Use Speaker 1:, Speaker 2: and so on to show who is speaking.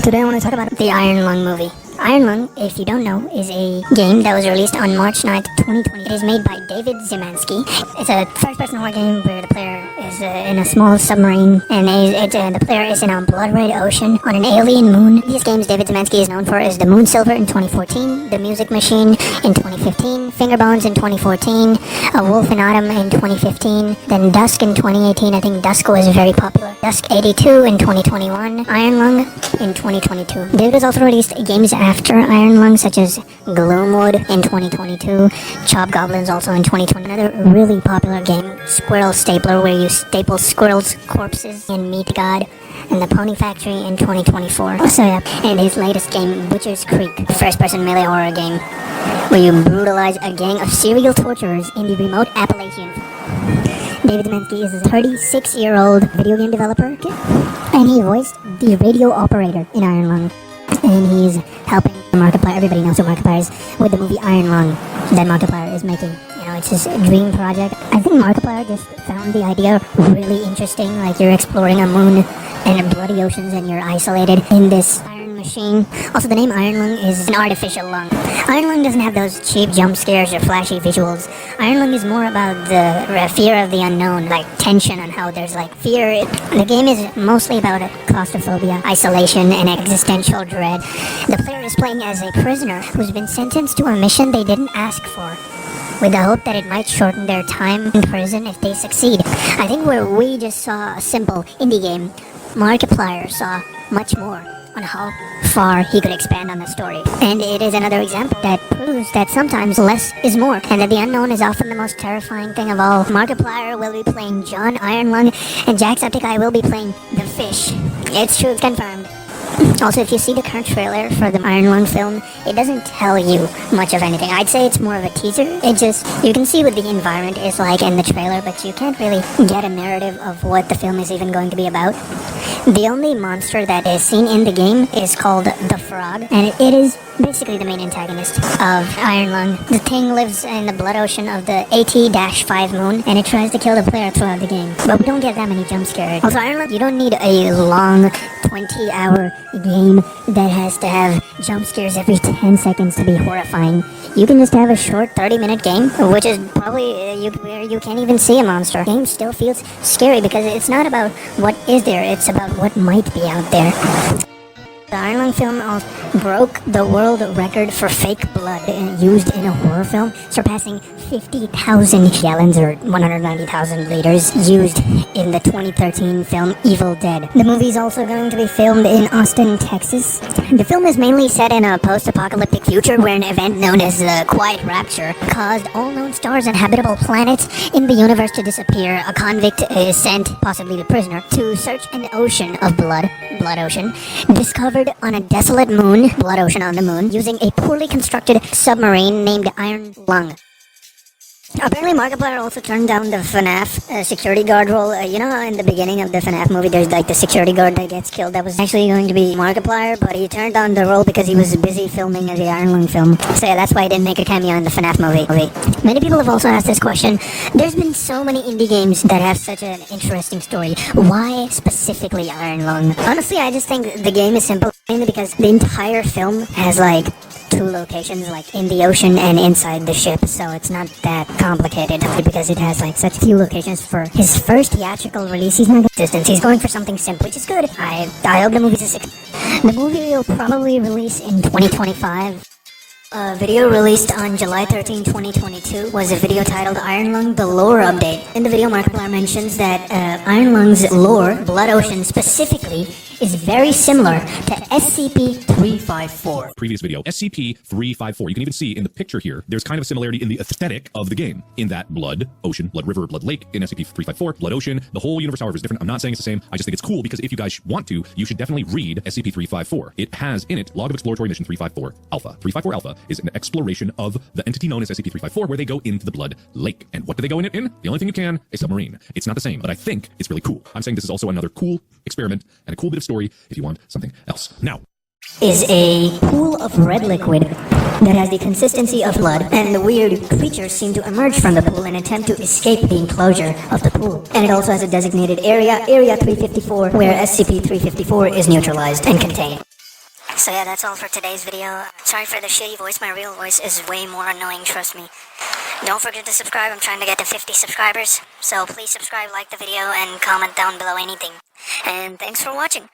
Speaker 1: Today I want to talk about the Iron Lung movie. Iron Lung, if you don't know, is a game that was released on March 9th, 2020. It is made by David Zimansky. It's a first-person horror game where the player is in a small submarine, and the player is in a blood-red ocean on an alien moon. These games David Zimansky is known for is The Moon Silver in 2014, The Music Machine in 2015, Fingerbones in 2014, A Wolf in Autumn in 2015, then Dusk in 2018. I think Dusk was very popular. Dusk 82 in 2021, Iron Lung in 2022. David has also released games after Iron Lung, such as Gloomwood in 2022, Chop Goblins also in 2020. Another really popular game, Squirrel Stapler, where you staple squirrels' corpses in Meat God, and The Pony Factory in 2024. Also, and his latest game, Butcher's Creek, first-person melee horror game, where you brutalize a gang of serial torturers in the remote Appalachian. David Zimansky is a 36-year-old video game developer, and he voiced the radio operator in Iron Lung. And he's helping Markiplier, everybody knows who Markiplier is, with the movie Iron Lung that Markiplier is making. You know, it's his dream project. I think Markiplier just found the idea really interesting, like you're exploring a moon and bloody oceans and you're isolated in this iron machine. Also, the name Iron Lung is an artificial lung. Iron Lung doesn't have those cheap jump scares or flashy visuals. Iron Lung is more about the fear of the unknown, like tension on how there's like fear. The game is mostly about claustrophobia, isolation, and existential dread. The player is playing as a prisoner who's been sentenced to a mission they didn't ask for, with the hope that it might shorten their time in prison if they succeed. I think where we just saw a simple indie game, Markiplier saw much more on how far he could expand on the story. And it is another example that proves that sometimes less is more, and that the unknown is often the most terrifying thing of all. Markiplier will be playing John Iron Lung, and Jacksepticeye will be playing the Fish. It's true, it's confirmed. Also, if you see the current trailer for the Iron Lung film, it doesn't tell you much of anything. I'd say it's more of a teaser. You can see what the environment is like in the trailer, but you can't really get a narrative of what the film is even going to be about. The only monster that is seen in the game is called the Frog, and it is basically the main antagonist of Iron Lung. The thing lives in the blood ocean of the AT-5 moon, and it tries to kill the player throughout the game. But we don't get that many jump scares. Also, Iron Lung, you don't need a long 20-hour game that has to have jump scares every 10 seconds to be horrifying. You can just have a short 30-minute game, which is probably where you can't even see a monster. The game still feels scary because it's not about what is there, it's about what might be out there. The Iron Lung film broke the world record for fake blood used in a horror film, surpassing 50,000 gallons or 190,000 liters used in the 2013 film Evil Dead. The movie is also going to be filmed in Austin, Texas. The film is mainly set in a post-apocalyptic future where an event known as the Quiet Rapture caused all known stars and habitable planets in the universe to disappear. A convict is sent, possibly the prisoner, to search an ocean of blood ocean, discovered on a desolate moon, blood ocean on the moon, using a poorly constructed submarine named Iron Lung. Apparently, Markiplier also turned down the FNAF security guard role. You know how in the beginning of the FNAF movie there's like the security guard that gets killed? That was actually going to be Markiplier, but he turned down the role because he was busy filming the Iron Lung film. So yeah, that's why he didn't make a cameo in the FNAF movie. Many people have also asked this question. There's been so many indie games that have such an interesting story. Why specifically Iron Lung? Honestly, I just think the game is simple, mainly because the entire film has like 2 locations, like in the ocean and inside the ship, so it's not that complicated because it has like such few locations. For his first theatrical release, he's not consistent. He's going for something simple, which is good. I hope the movie's a success. The movie will probably release in 2025. A video released on July 13, 2022 was a video titled Iron Lung, the Lore Update. In the video, Markiplier mentions that Iron Lung's lore, Blood Ocean specifically, is very similar to SCP-354.
Speaker 2: Previous video, SCP-354. You can even see in the picture here, there's kind of a similarity in the aesthetic of the game. In that blood ocean, blood river, blood lake, in SCP-354, blood ocean, the whole universe, however, is different. I'm not saying it's the same. I just think it's cool because if you guys want to, you should definitely read SCP-354. It has in it Log of Exploratory Mission 354 Alpha. 354 Alpha is an exploration of the entity known as SCP-354, where they go into the blood lake. And what do they go in it in? The only thing you can, a submarine. It's not the same, but I think it's really cool. I'm saying this is also another cool experiment and a cool bit of story if you want something else. Now,
Speaker 1: is a pool of red liquid that has the consistency of blood, and the weird creatures seem to emerge from the pool and attempt to escape the enclosure of the pool. And it also has a designated area, Area 354, where SCP-354 is neutralized and contained. So yeah, that's all for today's video. Sorry for the shitty voice, my real voice is way more annoying, trust me. Don't forget to subscribe, I'm trying to get to 50 subscribers. So please subscribe, like the video, and comment down below anything. And thanks for watching.